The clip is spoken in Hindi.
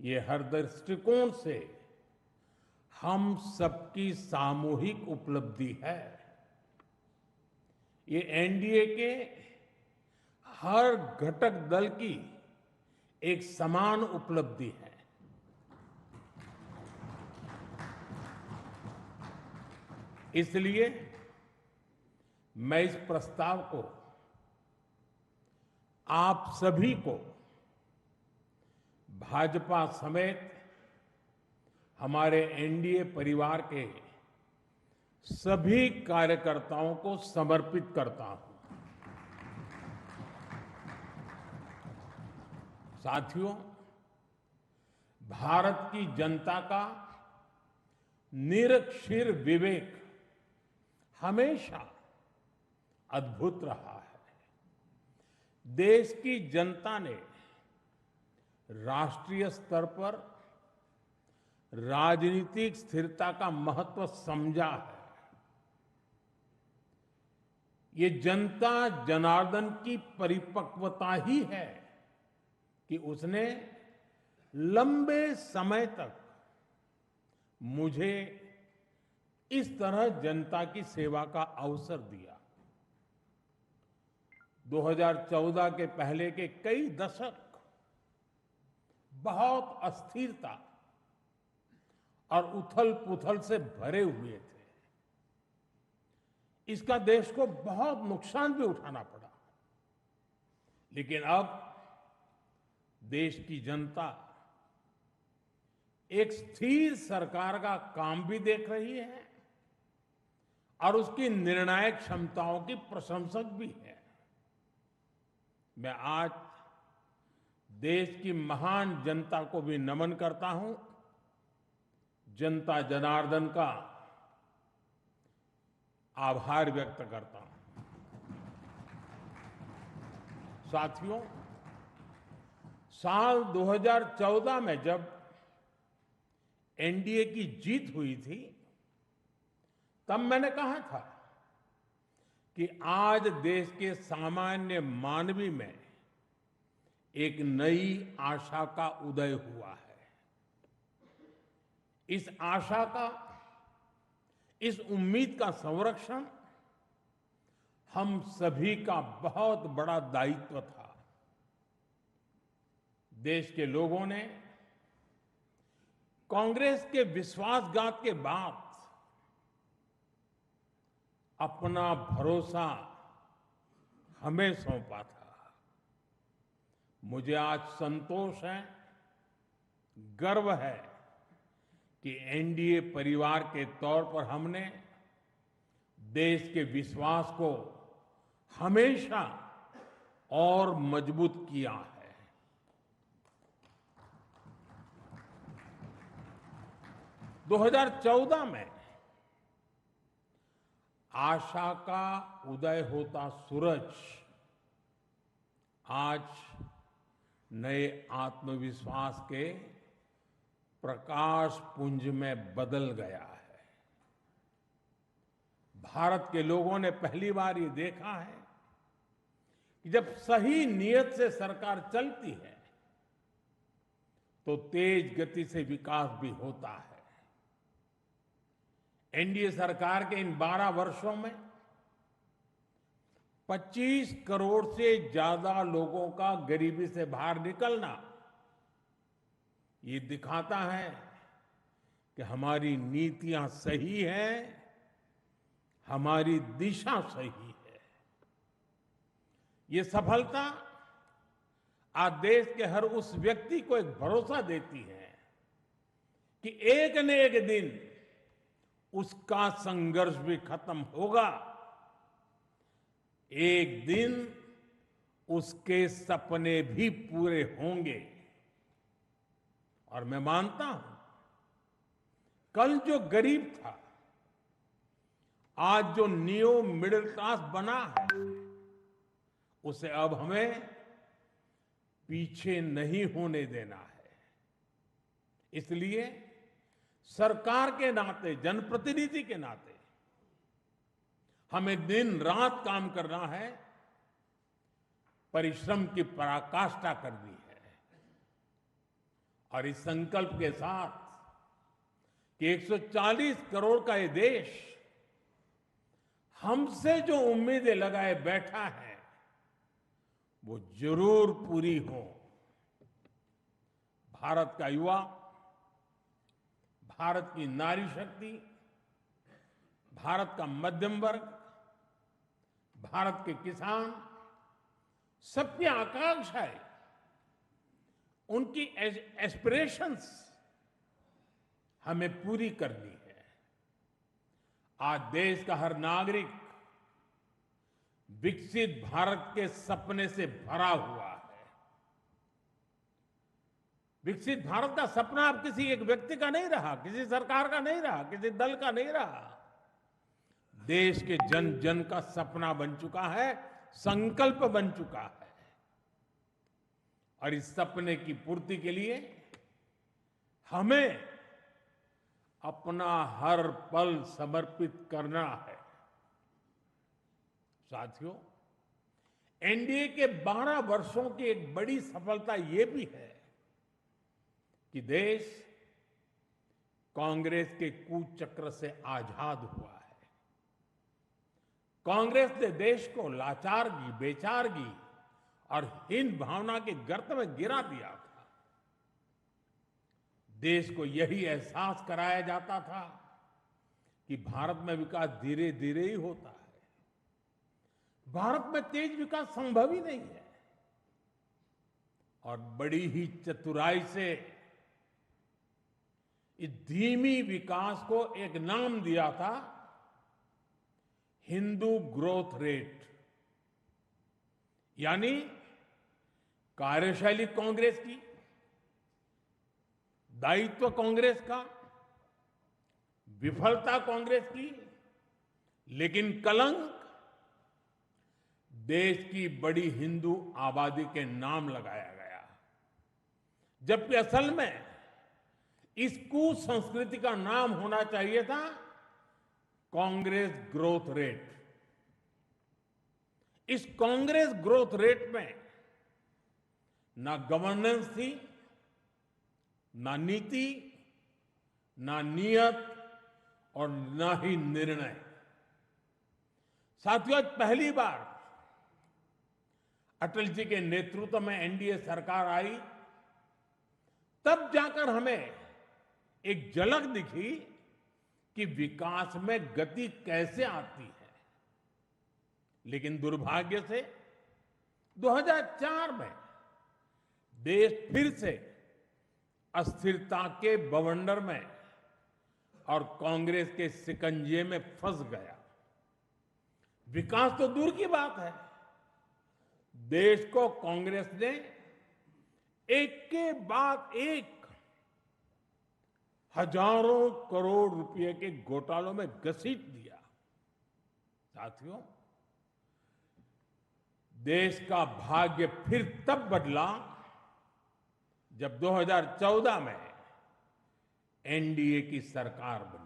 ये हर दृष्टिकोण से हम सबकी सामूहिक उपलब्धि है। ये एनडीए के हर घटक दल की एक समान उपलब्धि है। इसलिए मैं इस प्रस्ताव को आप सभी को भाजपा समेत हमारे एनडीए परिवार के सभी कार्यकर्ताओं को समर्पित करता हूं। साथियों, भारत की जनता का निरक्षीर विवेक हमेशा अद्भुत रहा है। देश की जनता ने राष्ट्रीय स्तर पर राजनीतिक स्थिरता का महत्व समझा है। ये जनता जनार्दन की परिपक्वता ही है कि उसने लंबे समय तक मुझे इस तरह जनता की सेवा का अवसर दिया। 2014 के पहले के कई दशक बहुत अस्थिरता और उथल-पुथल से भरे हुए थे। इसका देश को बहुत नुकसान भी उठाना पड़ा। लेकिन अब देश की जनता एक स्थिर सरकार का काम भी देख रही है और उसकी निर्णायक क्षमताओं की प्रशंसक भी है। मैं आज देश की महान जनता को भी नमन करता हूं। जनता जनार्दन का आभार व्यक्त करता हूं। साथियों, साल 2014 में जब एनडीए की जीत हुई थी, तब मैंने कहा था कि आज देश के सामान्य मानवी में एक नई आशा का उदय हुआ है। इस आशा का, इस उम्मीद का संरक्षण हम सभी का बहुत बड़ा दायित्व था। देश के लोगों ने कांग्रेस के विश्वासघात के बाद अपना भरोसा हमें सौंपा था। मुझे आज संतोष है, गर्व है कि एनडीए परिवार के तौर पर हमने देश के विश्वास को हमेशा और मजबूत किया है। 2014 में आशा का उदय होता सूरज आज नए आत्मविश्वास के प्रकाश पुंज में बदल गया है। भारत के लोगों ने पहली बार ये देखा है कि जब सही नीयत से सरकार चलती है तो तेज गति से विकास भी होता है। एनडीए सरकार के इन 12 वर्षों में 25 करोड़ से ज्यादा लोगों का गरीबी से बाहर निकलना ये दिखाता है कि हमारी नीतियां सही हैं, हमारी दिशा सही है। ये सफलता आज देश के हर उस व्यक्ति को एक भरोसा देती है कि एक न एक दिन उसका संघर्ष भी खत्म होगा। एक दिन उसके सपने भी पूरे होंगे। और मैं मानता हूं, कल जो गरीब था, आज जो न्यू मिडिल क्लास बना है, उसे अब हमें पीछे नहीं होने देना है। इसलिए सरकार के नाते, जनप्रतिनिधि के नाते हमें दिन रात काम करना है, परिश्रम की पराकाष्ठा करनी है और इस संकल्प के साथ कि 140 करोड़ का ये देश हमसे जो उम्मीदें लगाए बैठा है वो जरूर पूरी हो। भारत का युवा, भारत की नारी शक्ति, भारत का मध्यम वर्ग, भारत के किसान, सबकी आकांक्षाएं, उनकी एस्पिरेशंस हमें पूरी करनी है। आज देश का हर नागरिक विकसित भारत के सपने से भरा हुआ है। विकसित भारत का सपना अब किसी एक व्यक्ति का नहीं रहा, किसी सरकार का नहीं रहा, किसी दल का नहीं रहा। देश के जन जन का सपना बन चुका है, संकल्प बन चुका है। और इस सपने की पूर्ति के लिए हमें अपना हर पल समर्पित करना है। साथियों, एनडीए के 12 वर्षों की एक बड़ी सफलता ये भी है कि देश कांग्रेस के कुचक्र से आजाद हुआ है। कांग्रेस ने देश को लाचारगी, बेचारगी और हीन भावना के गर्त में गिरा दिया था। देश को यही एहसास कराया जाता था कि भारत में विकास धीरे धीरे ही होता है, भारत में तेज विकास संभव ही नहीं है। और बड़ी ही चतुराई से इस धीमी विकास को एक नाम दिया था, हिंदू ग्रोथ रेट। यानी कार्यशैली कांग्रेस की, दायित्व कांग्रेस का, विफलता कांग्रेस की, लेकिन कलंक देश की बड़ी हिंदू आबादी के नाम लगाया गया। जबकि असल में इस कुसंस्कृति का नाम होना चाहिए था कांग्रेस ग्रोथ रेट। इस कांग्रेस ग्रोथ रेट में ना गवर्नेंस थी, ना नीति, ना नियत और ना ही निर्णय। साथियों, पहली बार अटल जी के नेतृत्व में एनडीए सरकार आई, तब जाकर हमें एक झलक दिखी कि विकास में गति कैसे आती है। लेकिन दुर्भाग्य से 2004 में देश फिर से अस्थिरता के बवंडर में और कांग्रेस के शिकंजे में फंस गया। विकास तो दूर की बात है, देश को कांग्रेस ने एक के बाद एक हजारों करोड़ रुपए के घोटालों में घसीट दिया। साथियों, देश का भाग्य फिर तब बदला जब 2014 में एनडीए की सरकार बनी।